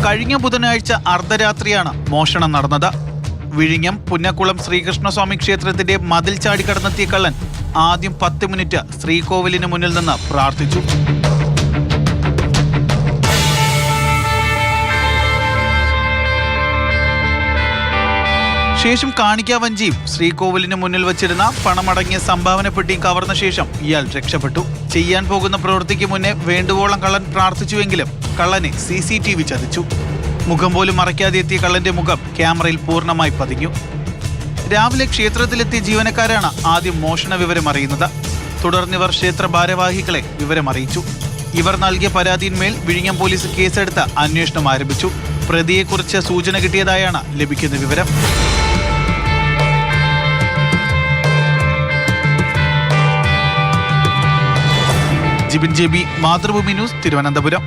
കഴിഞ്ഞ ബുധനാഴ്ച അർദ്ധരാത്രിയാണ് മോഷണം നടന്നത്. വിഴിഞ്ഞം പുന്നക്കുളം ശ്രീകൃഷ്ണസ്വാമി ക്ഷേത്രത്തിന്റെ മതിൽ ചാടിക്കടന്നെത്തിയ കള്ളൻ ആദ്യം 10 മിനിറ്റ് ശ്രീകോവിലിന് മുന്നിൽ നിന്ന് പ്രാർത്ഥിച്ചു. ശേഷം കാണിക്കാവഞ്ചിയും ശ്രീകോവിലിന് മുന്നിൽ വച്ചിരുന്ന പണമടങ്ങിയ സംഭാവന പെട്ടിയും കവർന്ന ശേഷം ഇയാൾ രക്ഷപ്പെട്ടു. ചെയ്യാൻ പോകുന്ന പ്രവൃത്തിക്ക് മുന്നേ വേണ്ടുവോളം കള്ളൻ പ്രാർത്ഥിച്ചുവെങ്കിലും കള്ളനെ CCTV ചതിച്ചു. മുഖം പോലും മറയ്ക്കാതെ എത്തിയ കള്ളന്റെ മുഖം ക്യാമറയിൽ പൂർണ്ണമായി പതിഞ്ഞു. രാവിലെ ക്ഷേത്രത്തിലെത്തിയ ജീവനക്കാരാണ് ആദ്യം മോഷണ വിവരം അറിയുന്നത്. തുടർന്നിവർ ക്ഷേത്ര ഭാരവാഹികളെ വിവരമറിയിച്ചു. ഇവർ നൽകിയ പരാതിയിന്മേൽ വിഴിഞ്ഞം പോലീസ് കേസെടുത്ത് അന്വേഷണം ആരംഭിച്ചു. പ്രതിയെക്കുറിച്ച് സൂചന കിട്ടിയതായാണ് ലഭിക്കുന്ന വിവരം. Jibin JB, Mathrubhumi news, Thiruvananthapuram.